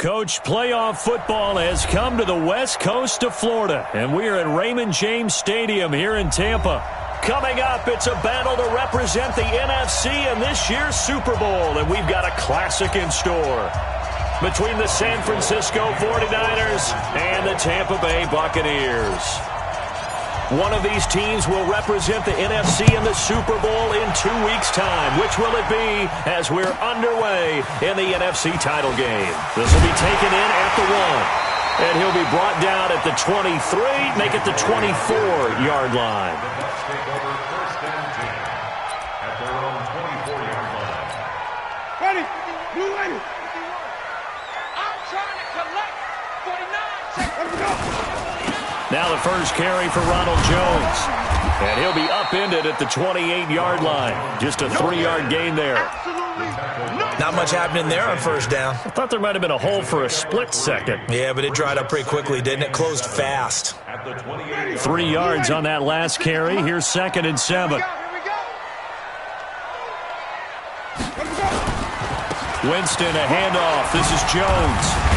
Coach, playoff football has come to the west coast of Florida, and we are at Raymond James Stadium here in Tampa. Coming up, it's a battle to represent the NFC in this year's Super Bowl, and we've got a classic in store between the San Francisco 49ers and the Tampa Bay Buccaneers. One of these teams will represent the NFC in the Super Bowl in 2 weeks' time. Which will it be as we're underway in the NFC title game? This will be taken in at the 1. And he'll be brought down at the 23, make it the 24-yard line. Bucs take over first down team at their own 24-yard line. Ready? Blue ready. I'm trying to collect 49 seconds. Let me go. Now the first carry for Ronald Jones. And he'll be upended at the 28-yard line. Just a 3-yard gain there. Not much happening there on first down. I thought there might have been a hole for a split second. Yeah, but it dried up pretty quickly, didn't it? Closed fast. 3 yards on that last carry. Here's 2nd and 7. Winston, a handoff. This is Jones.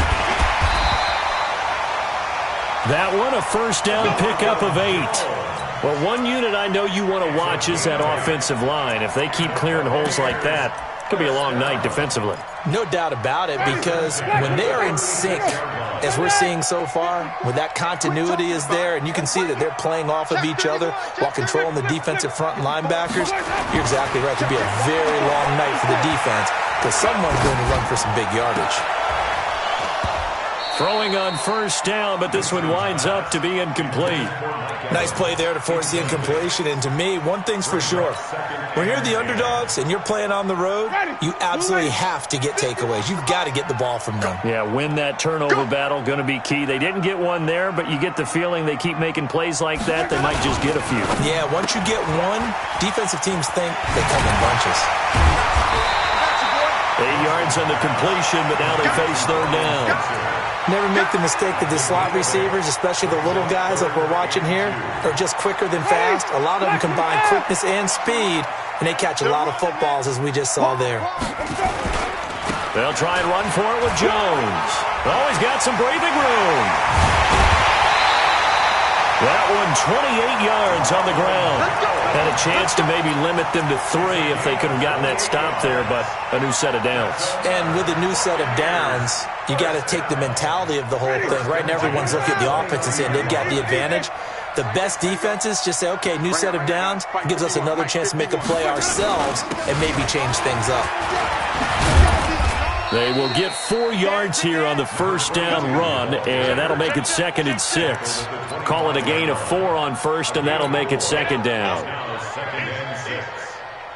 That one, a first down pickup of 8. Well, one unit I know you want to watch is that offensive line. If they keep clearing holes like that, it could be a long night defensively. No doubt about it, because when they are in sync, as we're seeing so far, when that continuity is there, and you can see that they're playing off of each other while controlling the defensive front linebackers, you're exactly right. It could be a very long night for the defense, because someone's going to run for some big yardage. Throwing on first down, but this one winds up to be incomplete. Nice play there to force the incompletion, and to me, one thing's for sure. When you're the underdogs and you're playing on the road, you absolutely have to get takeaways. You've got to get the ball from them. Yeah, win that turnover battle, going to be key. They didn't get one there, but you get the feeling they keep making plays like that, they might just get a few. Yeah, once you get one, defensive teams think they come in bunches. 8 yards on the completion, but now they face third down. Never make the mistake that the slot receivers, especially the little guys like we're watching here, are just quicker than fast. A lot of them combine quickness and speed, and they catch a lot of footballs, as we just saw there. They'll try and run for it with Jones. Oh, he's got some breathing room. That one, 28 yards on the ground. Had a chance to maybe limit them to 3 if they could have gotten that stop there, but a new set of downs. And with a new set of downs, you got to take the mentality of the whole thing. Right now, everyone's looking at the offense and saying they've got the advantage. The best defenses just say, okay, new set of downs, gives us another chance to make a play ourselves and maybe change things up. They will get 4 yards here on the first down run, and that'll make it 2nd and 6. Call it a gain of 4 on first, and that'll make it 2nd down.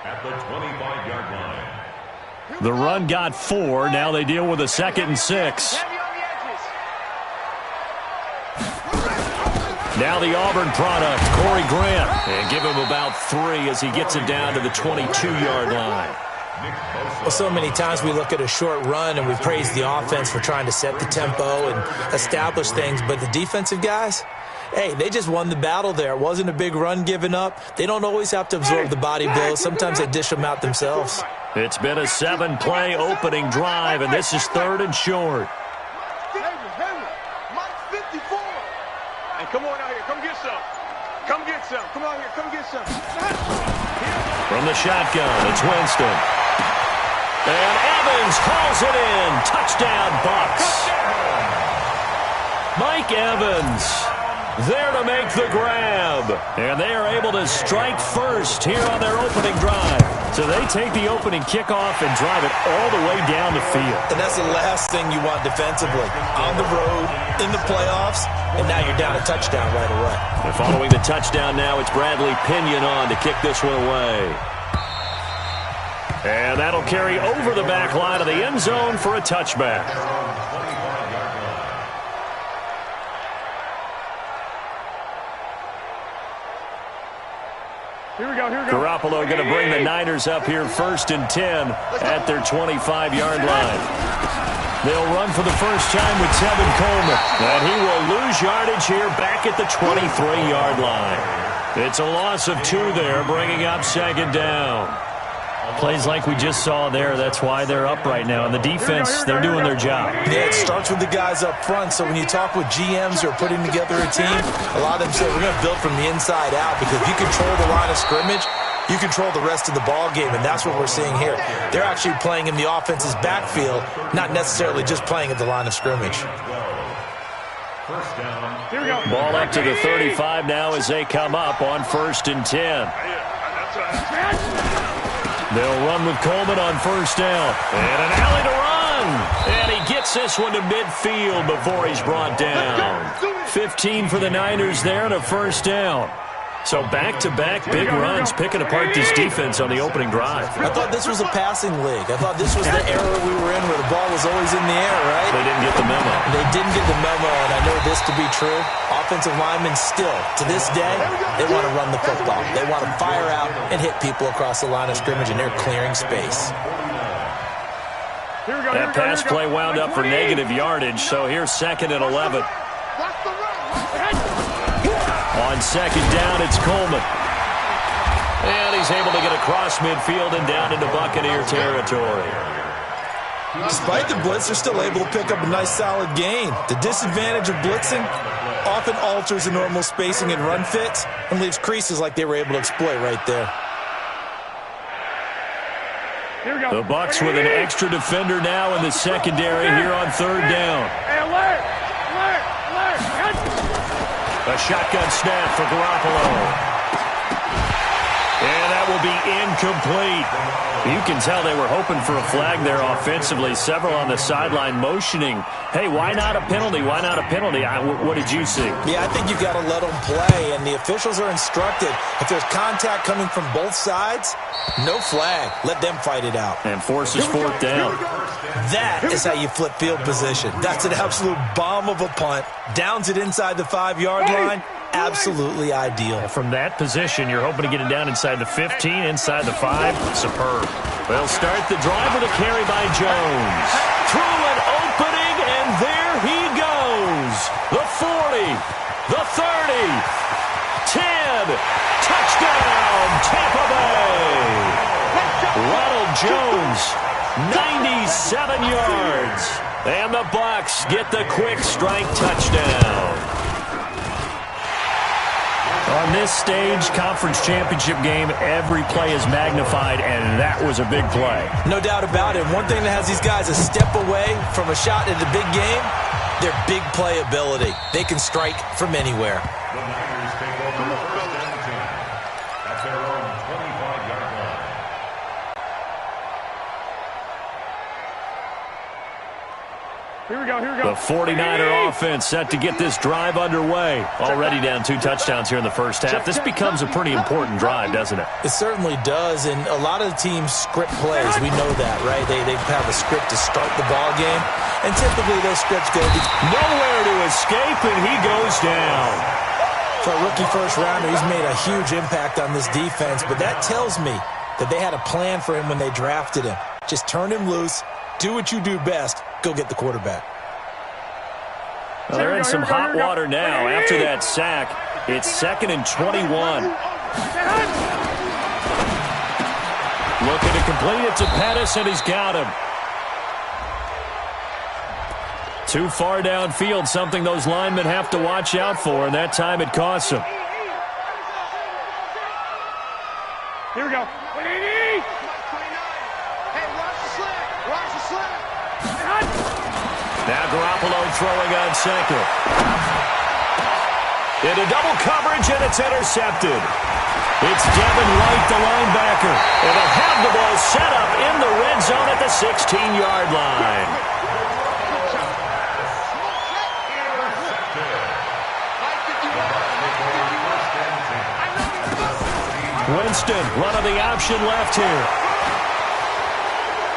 At the 25-yard line. The run got 4. Now they deal with a 2nd and 6. Now the Auburn product, Corey Grant. And give him about 3 as he gets it down to the 22-yard line. Well, so many times we look at a short run and we praise the offense for trying to set the tempo and establish things, but the defensive guys, hey, they just won the battle there. It wasn't a big run given up. They don't always have to absorb the body blows. Sometimes they dish them out themselves. It's been a 7-play opening drive, and this is 3rd and short. Mike 54. Hey, come on out here. Come get some. Come get some. Come out here. Come get some. From the shotgun, it's Winston. And Evans calls it in. Touchdown, Bucs. Mike Evans there to make the grab. And they are able to strike first here on their opening drive. So they take the opening kickoff and drive it all the way down the field. And that's the last thing you want defensively. On the road, in the playoffs, and now you're down a touchdown right away. And following the touchdown now, it's Bradley Pinion on to kick this one away. And that'll carry over the back line of the end zone for a touchback. Here we go. Garoppolo going to bring the Niners up here 1st and 10 at their 25-yard line. They'll run for the first time with Tevin Coleman. And he will lose yardage here back at the 23-yard line. It's a loss of 2 there, bringing up 2nd down. Plays like we just saw there. That's why they're up right now. And the defense, they're doing their job. Yeah, it starts with the guys up front. So when you talk with GMs who are putting together a team, a lot of them say we're going to build from the inside out, because if you control the line of scrimmage, you control the rest of the ball game, and that's what we're seeing here. They're actually playing in the offense's backfield, not necessarily just playing at the line of scrimmage. Ball up to the 35 now as they come up on 1st and 10. They'll run with Coleman on 1st down. And an alley to run. And he gets this one to midfield before he's brought down. 15 for the Niners there and a 1st down. So back-to-back big runs, picking apart this defense on the opening drive. I thought this was a passing league. I thought this was the era we were in where the ball was always in the air, right? They didn't get the memo. They didn't get the memo, and I know this to be true. Offensive linemen still, to this day, they want to run the football. They want to fire out and hit people across the line of scrimmage, and they're clearing space. That pass play wound up for negative yardage, so here's 2nd and 11. On 2nd down, it's Coleman. And he's able to get across midfield and down into Buccaneer territory. Despite the blitz, they're still able to pick up a nice, solid gain. The disadvantage of blitzing often alters the normal spacing and run fits and leaves creases like they were able to exploit right there. The Bucs with an extra defender now in the secondary here on 3rd down. A shotgun snap for Garoppolo. And that will be incomplete. You can tell they were hoping for a flag there offensively. Several on the sideline motioning. Hey, why not a penalty? Why not a penalty? What did you see? Yeah, I think you've got to let them play, and the officials are instructed. If there's contact coming from both sides, no flag. Let them fight it out. And forces 4th down. That is how you flip field position. That's an absolute bomb of a punt. Downs it inside the 5-yard line. Absolutely ideal. From that position, you're hoping to get it down inside the 15, inside the 5. Superb. They'll start the drive with a carry by Jones. Through an opening, and there he goes. The 40, the 30, 10. Touchdown, Tampa Bay. Ronald Jones, 97 yards. And the Bucs get the quick strike touchdown. On this stage, conference championship game, every play is magnified, and that was a big play. No doubt about it. One thing that has these guys a step away from a shot at the big game, their big play ability. They can strike from anywhere. The Niners take over 1st and 10 at their own 25-yard line. Here we go, here we go. The 49er offense set to get this drive underway. Already down 2 touchdowns here in the first half. This becomes a pretty important drive, doesn't it? It certainly does, and a lot of the teams script plays. We know that, right? They have a script to start the ball game, and typically those scripts go nowhere to escape, and he goes down. For a rookie first-rounder, he's made a huge impact on this defense, but that tells me that they had a plan for him when they drafted him. Just turn him loose, do what you do best, go get the quarterback. Well, they're in some hot water now. After that sack, it's 2nd and 21. Looking to complete it to Pettis, and he's got him. Too far downfield, something those linemen have to watch out for, and that time it costs them. Here we go. Now Garoppolo throwing on 2nd. Into double coverage, and it's intercepted. It's Devin White, the linebacker. And they'll have the ball set up in the red zone at the 16-yard line. Winston running the option left here.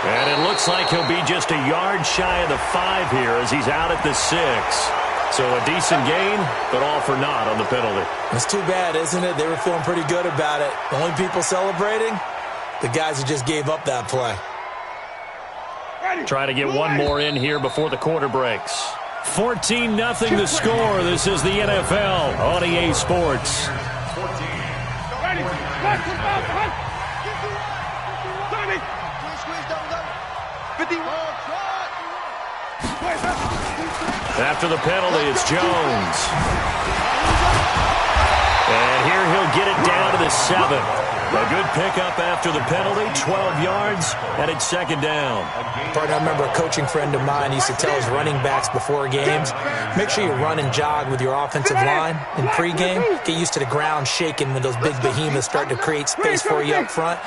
And it looks like he'll be just a yard shy of the 5 here as he's out at the 6. So a decent gain, but all for naught on the penalty. It's too bad, isn't it? They were feeling pretty good about it. The only people celebrating, the guys who just gave up that play. Try to get one more in here before the quarter breaks. 14-0 the score. This is the NFL on EA Sports. 14. After the penalty, it's Jones. And here he'll get it down to the 7. A good pickup after the penalty, 12 yards, and it's second down. Partner, I remember a coaching friend of mine used to tell his running backs before games, make sure you run and jog with your offensive line in pregame. Get used to the ground shaking when those big behemoths start to create space for you up front.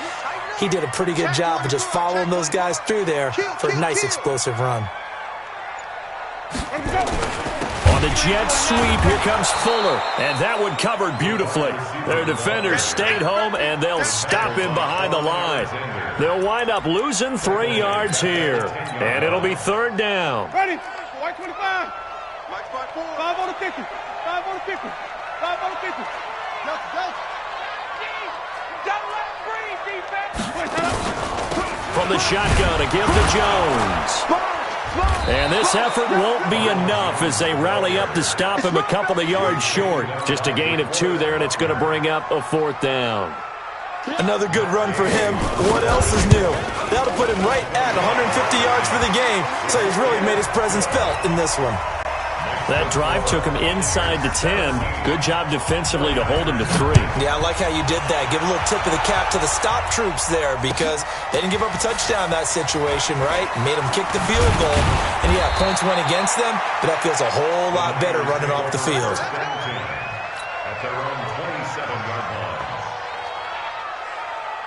He did a pretty good job of just following those guys through there for a nice explosive run. On the jet sweep, here comes Fuller, and that one covered beautifully. Their defenders stayed home, and they'll stop him behind the line. They'll wind up losing 3 yards here, and it'll be third down. Ready? White 25. White 5 on the 50. 5 on the 50. 5 on the 50. Don't let him breathe, defense. From the shotgun, a give to Jones. And this effort won't be enough as they rally up to stop him a couple of yards short. Just a gain of 2 there, and it's going to bring up a fourth down. Another good run for him. What else is new? That'll put him right at 150 yards for the game, so he's really made his presence felt in this one. That drive took him inside the 10. Good job defensively to hold him to 3. Yeah, I like how you did that. Give a little tip of the cap to the stop troops there because they didn't give up a touchdown in that situation, right? Made them kick the field goal. And, yeah, points went against them, but that feels a whole lot better running off the field. At their own 27-yard line.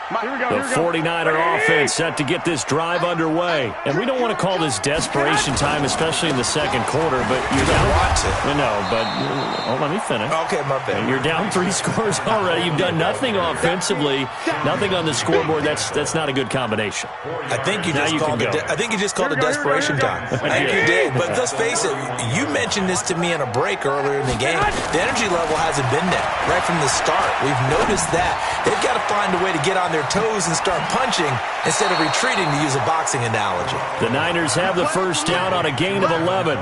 The 49er offense set to get this drive underway. And we don't want to call this desperation time, especially in the second quarter, but you're down. No, but let me finish. Okay, my bad. You're down 3 scores already. You've done nothing offensively, nothing on the scoreboard. That's not a good combination. I think you just called it desperation time. I think you did. But let's face it, you mentioned this to me in a break earlier in the game. The energy level hasn't been there right from the start. We've noticed that. They've got to find a way to get on their toes and start punching instead of retreating, to use a boxing analogy. The Niners have the first down on a gain of 11.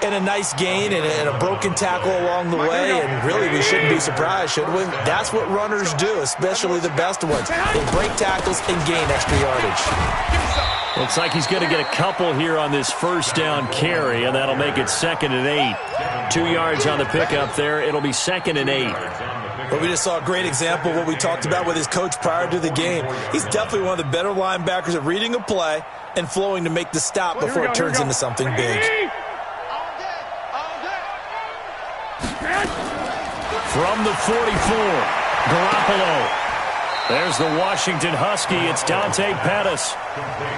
And a nice gain and a broken tackle along the way, and really we shouldn't be surprised, should we? That's what runners do, especially the best ones. They break tackles and gain extra yardage. Looks like he's going to get a couple here on this first down carry, and that'll make it 2nd and 8. 2 yards on the pickup there. It'll be 2nd and 8. But we just saw a great example of what we talked about with his coach prior to the game. He's definitely one of the better linebackers at reading a play and flowing to make the stop before it turns into something big. From the 44, Garoppolo. There's the Washington Husky. It's Dante Pettis.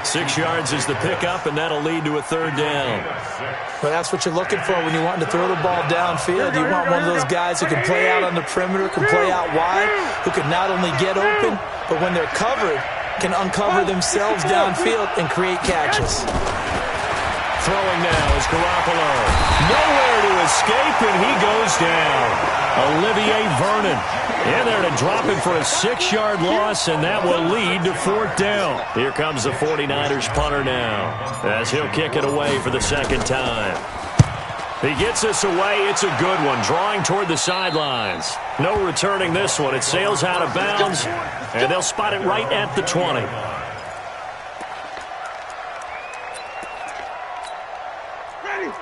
6 yards is the pickup, and that'll lead to a third down. Well, that's what you're looking for when you want to throw the ball downfield. You want one of those guys who can play out on the perimeter, can play out wide, who can not only get open, but when they're covered, can uncover themselves downfield and create catches. Throwing now is Garoppolo. Nowhere to escape, and he goes down. Olivier Vernon in there to drop him for a 6-yard loss, and that will lead to fourth down. Here comes the 49ers punter now as he'll kick it away for the second time. He gets this away. It's a good one, drawing toward the sidelines. No returning this one. It sails out of bounds, and they'll spot it right at the 20.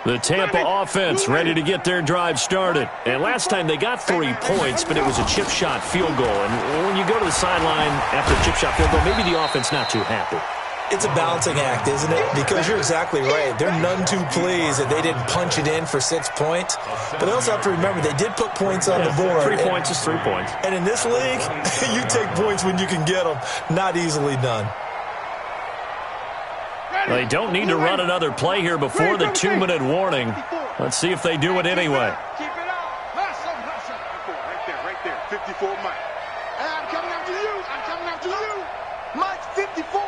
The Tampa offense ready to get their drive started. And last time they got 3 points, but it was a chip shot field goal. And when you go to the sideline after a chip shot field goal, maybe the offense not too happy. It's a balancing act, isn't it? Because you're exactly right. They're none too pleased that they didn't punch it in for 6 points. But they also have to remember they did put points on the board. 3 points is 3 points. And in this league, you take points when you can get them. Not easily done. They don't need to run another play here before the 2-minute warning. Let's see if they do it anyway. Keep it up. Right there. 54, Mike. I'm coming after you. Mike 54.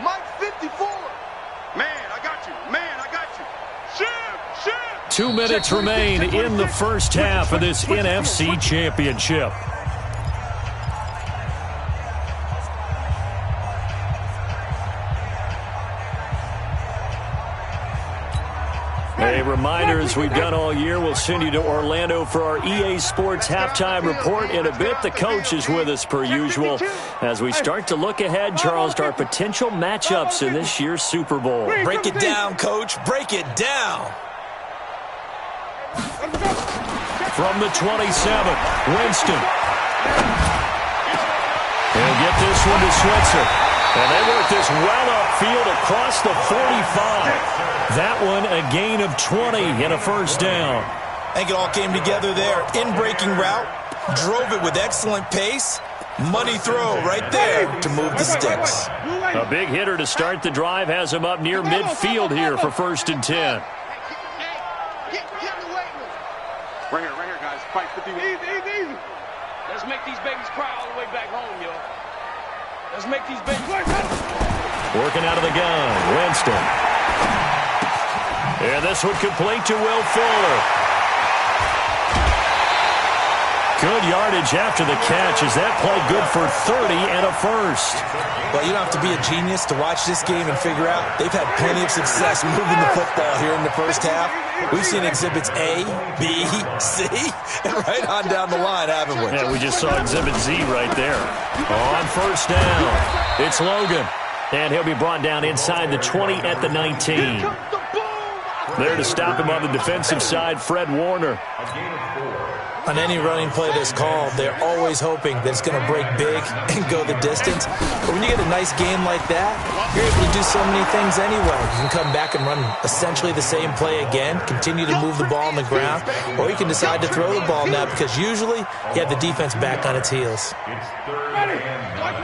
Mike 54. Man, I got you. Shoot. 2 minutes remain in the first half of this NFC Championship. They reminder, as we've done all year, we'll send you to Orlando for our EA Sports halftime report in a bit. The coach is with us per usual as we start to look ahead, Charles, to our potential matchups in this year's Super Bowl. Break it down, Coach. Break it down. From the 27, Winston. He'll get this one to Switzer. And they work this well upfield across the 45. That one a gain of 20 and a first down. I think it all came together there. In-breaking route. Drove it with excellent pace. Money throw right there to move the sticks. A big hitter to start the drive has him up near midfield here for 1st and 10. Right here, guys. Fight 51. Easy. Let's make these babies cry all the way back home, yo. Let's make these babies cry. Working out of the gun, Winston. And this one complete to Will Fuller. Good yardage after the catch. Is that play good for 30 and a first? Well, you don't have to be a genius to watch this game and figure out they've had plenty of success moving the football here in the first half. We've seen exhibits A, B, C, and right on down the line, haven't we? Yeah, we just saw exhibit Z right there. On first down, it's Logan. And he'll be brought down inside the 20 at the 19. There to stop him on the defensive side, Fred Warner. On any running play that's called, they're always hoping that it's going to break big and go the distance. But when you get a nice game like that, you're able to do so many things anyway. You can come back and run essentially the same play again, continue to move the ball on the ground, or you can decide to throw the ball now because usually you have the defense back on its heels. It's 3rd and 9.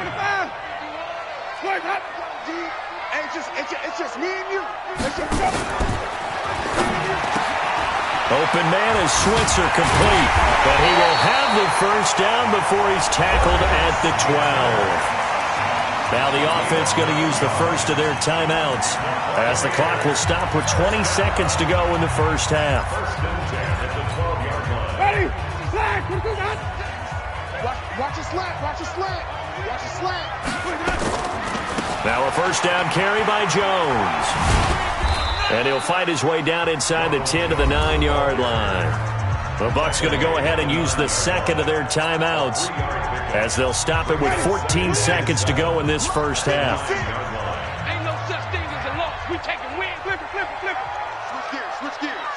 It's just me and you. Open man is Switzer complete, but he will have the first down before he's tackled at the 12. Now the offense going to use the first of their timeouts as the clock will stop with 20 seconds to go in the first half. Ready? Flag. Watch it slant. Watch it slant. Watch it slant. Now a first down carry by Jones. And he'll fight his way down inside the 10 to the 9-yard line. The Bucs going to go ahead and use the second of their timeouts as they'll stop it with 14 seconds to go in this first half. Ain't no such thing as a loss. We taking win. Flip it. Switch gears.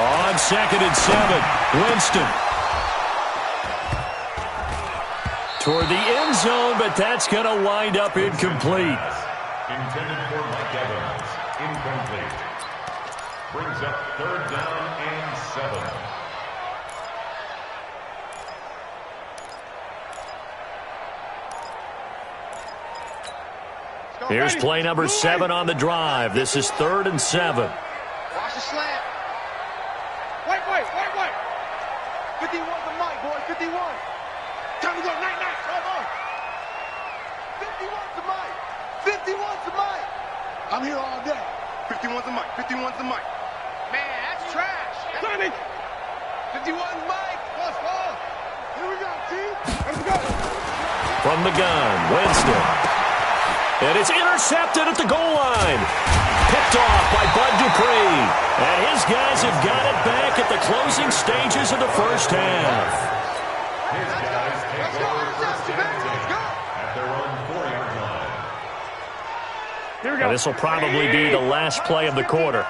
On 2nd and 7, Winston. Toward the end zone, but that's going to wind up incomplete. Intended for Mike Evans. Incomplete. Brings up 3rd down and 7. Here's play number 7 on the drive. This is 3rd and 7. Watch the slant. Wait. 51's the mic, boy. 51. Time to go. Night. Come on. 51's the mic. 51's the mic. I'm here all day. 51's the mic. 51's the mic. Man, that's trash. 51's mic. Let's go. Here we go, T. Let's go. From the gun, Winston. And it's intercepted at the goal line. Picked off by Bud Dupree. And his guys have got it back at the closing stages of the first half. His guys take over first and 10 at their own 4-yard line. Here we go. And this will probably be the last play of the quarter.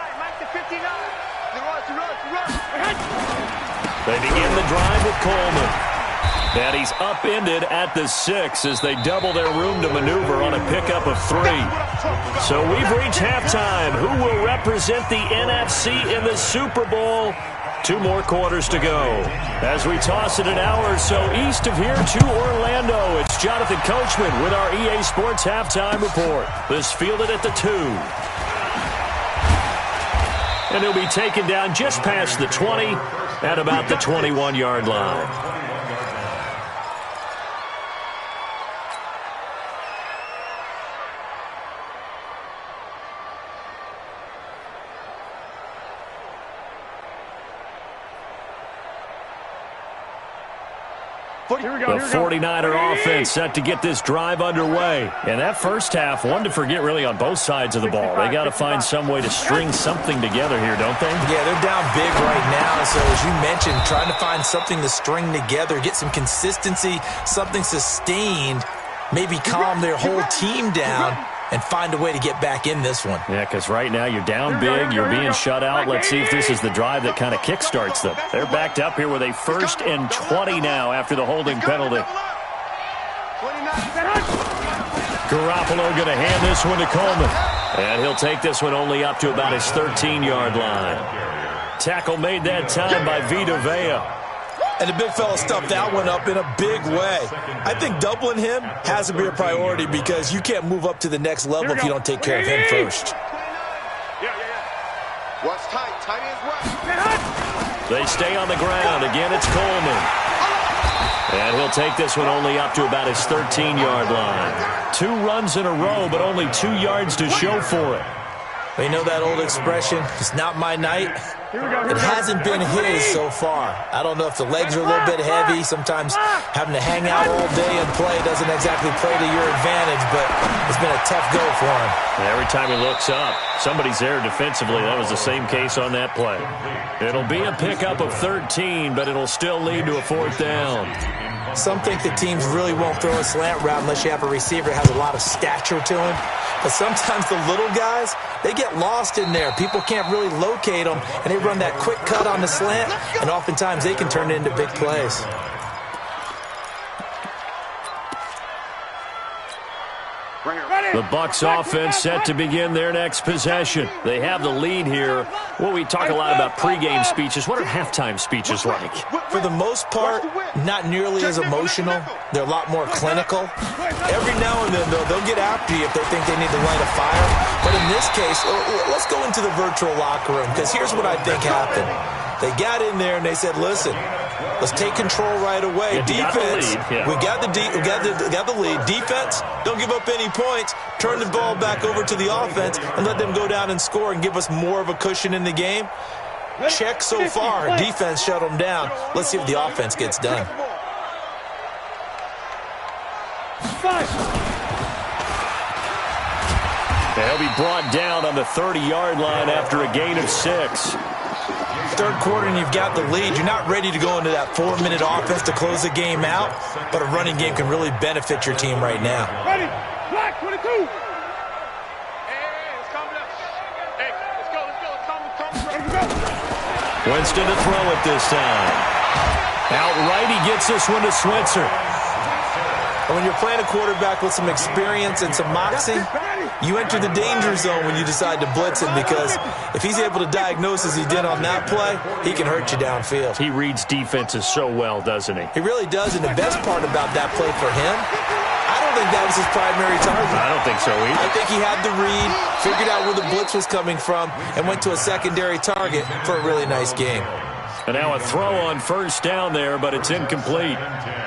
They begin the drive with Coleman. And he's upended at the 6 as they double their room to maneuver on a pickup of 3. So we've reached halftime. Who will represent the NFC in the Super Bowl? 2 more quarters to go. As we toss it an hour or so east of here to Orlando, it's Jonathan Coachman with our EA Sports halftime report. This fielded at the 2. And he'll be taken down just past the 20 at about the 21-yard line. The 49er offense set to get this drive underway. And that first half, one to forget really on both sides of the ball. They got to find some way to string something together here, don't they? Yeah, they're down big right now. So as you mentioned, trying to find something to string together, get some consistency, something sustained, maybe calm their whole team down and find a way to get back in this one. Yeah, because right now you're down big, you're being shut out. Let's see if this is the drive that kind of kickstarts them. They're backed up here with a 1st and 20 now after the holding penalty. Garoppolo going to hand this one to Coleman. And he'll take this one only up to about his 13-yard line. Tackle made that time by Vita Vea. And the big fella stuffed that one up in a big way. I think doubling him has to be a priority because you can't move up to the next level if you don't take care of him first. Watch tight. Tight ends right. They stay on the ground. Again, it's Coleman. And he'll take this one only up to about his 13-yard line. 2 runs in a row, but only 2 yards to show for it. You know that old expression, it's not my night? It hasn't been his so far. I don't know if the legs are a little bit heavy. Sometimes having to hang out all day and play doesn't exactly play to your advantage, but it's been a tough go for him. Every time he looks up, somebody's there defensively. That was the same case on that play. It'll be a pickup of 13, but it'll still lead to a 4th down. Some think that teams really won't throw a slant route unless you have a receiver that has a lot of stature to him. But sometimes the little guys, they get lost in there. People can't really locate them, and they run that quick cut on the slant, and oftentimes they can turn it into big plays. The Bucs offense set to begin their next possession. They have the lead here. Well, we talk a lot about pregame speeches. What are halftime speeches like? For the most part, not nearly as emotional. They're a lot more clinical. Every now and then, though, they'll get after you if they think they need to light a fire. But in this case, let's go into the virtual locker room, because here's what I think happened. They got in there and they said, listen, let's take control right away. Defense, we got the lead. Defense, don't give up any points. Turn the ball back over to the offense and let them go down and score and give us more of a cushion in the game. Check so far. Defense shut them down. Let's see if the offense gets done. They'll be brought down on the 30-yard line after a gain of 6. Third quarter and you've got the lead. You're not ready to go into that 4-minute offense to close the game out, but a running game can really benefit your team right now. Ready? Black 22. Hey, let's calm down. Hey, let's go. Calm. Winston to throw it this time. Outright, he gets this one to Switzer. And when you're playing a quarterback with some experience and some moxie, you enter the danger zone when you decide to blitz him, because if he's able to diagnose as he did on that play, he can hurt you downfield. He reads defenses so well, doesn't he? He really does, and the best part about that play for him, I don't think that was his primary target. I don't think so either. I think he had the read, figured out where the blitz was coming from, and went to a secondary target for a really nice game. And now a throw on first down there, but it's incomplete.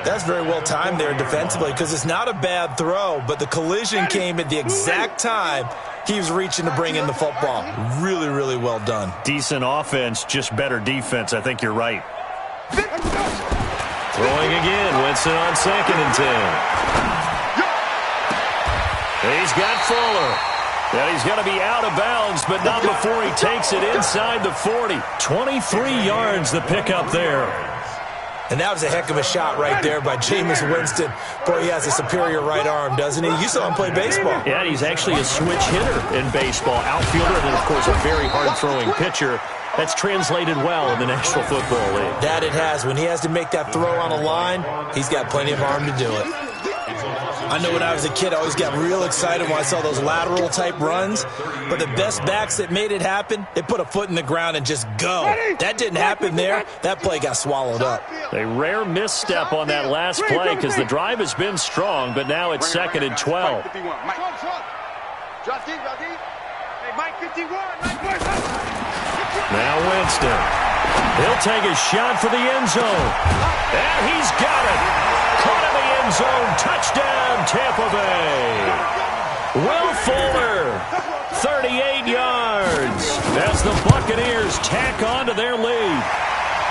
That's very well timed there defensively, because it's not a bad throw, but the collision came at the exact time he was reaching to bring in the football. Really, really well done. Decent offense, just better defense. I think you're right. Throwing again. Winston on 2nd and 10. He's got Fuller. And he's going to be out of bounds, but not before he takes it inside the 40. 23 yards the pickup there. And that was a heck of a shot right there by Jameis Winston. Boy, he has a superior right arm, doesn't he? You saw him play baseball. Yeah, he's actually a switch hitter in baseball. Outfielder, and then, of course, a very hard-throwing pitcher. That's translated well in the National Football League. That it has. When he has to make that throw on a line, he's got plenty of arm to do it. I know when I was a kid, I always got real excited when I saw those lateral-type runs. But the best backs that made it happen, they put a foot in the ground and just go. That didn't happen there. That play got swallowed up. A rare misstep on that last play because the drive has been strong, but now it's 2nd and 12. Now Winston. He'll take a shot for the end zone. And he's got it. Caught in the end zone. Touchdown, Tampa Bay. Will Fuller, 38 yards, as the Buccaneers tack on to their lead.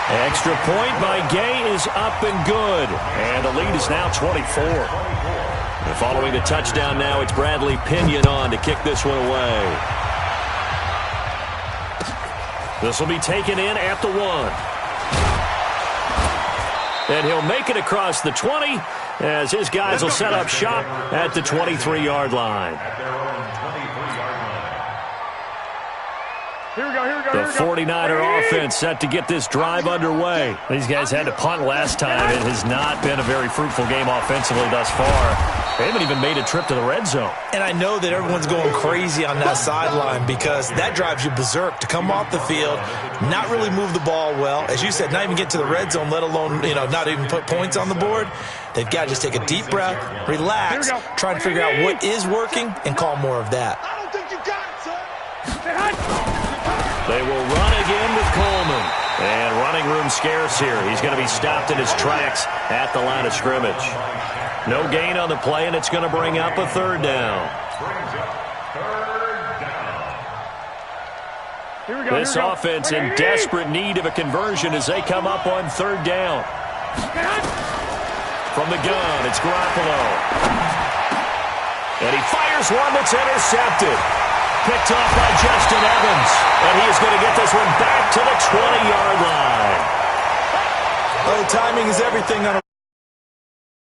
Extra point by Gay is up and good. And the lead is now 24. And following the touchdown now, it's Bradley Pinion on to kick this one away. This will be taken in at the 1. And he'll make it across the 20 as his guys will set up shop at the 23-yard line. Here we go. The 49er offense set to get this drive underway. These guys had to punt last time. It has not been a very fruitful game offensively thus far. They haven't even made a trip to the red zone. And I know that everyone's going crazy on that sideline because that drives you berserk to come off the field, not really move the ball well. As you said, not even get to the red zone, let alone, not even put points on the board. They've got to just take a deep breath, relax, try and figure out what is working, and call more of that. I don't think you got it, son. They will run again with Coleman. And running room scarce here. He's going to be stopped in his tracks at the line of scrimmage. No gain on the play, and it's going to bring up a third down. This offense in desperate need of a conversion as they come up on third down. From the gun, it's Garoppolo. And he fires one that's intercepted. Picked off by Justin Evans. And he is going to get this one back to the 20-yard line. Oh, timing is everything on a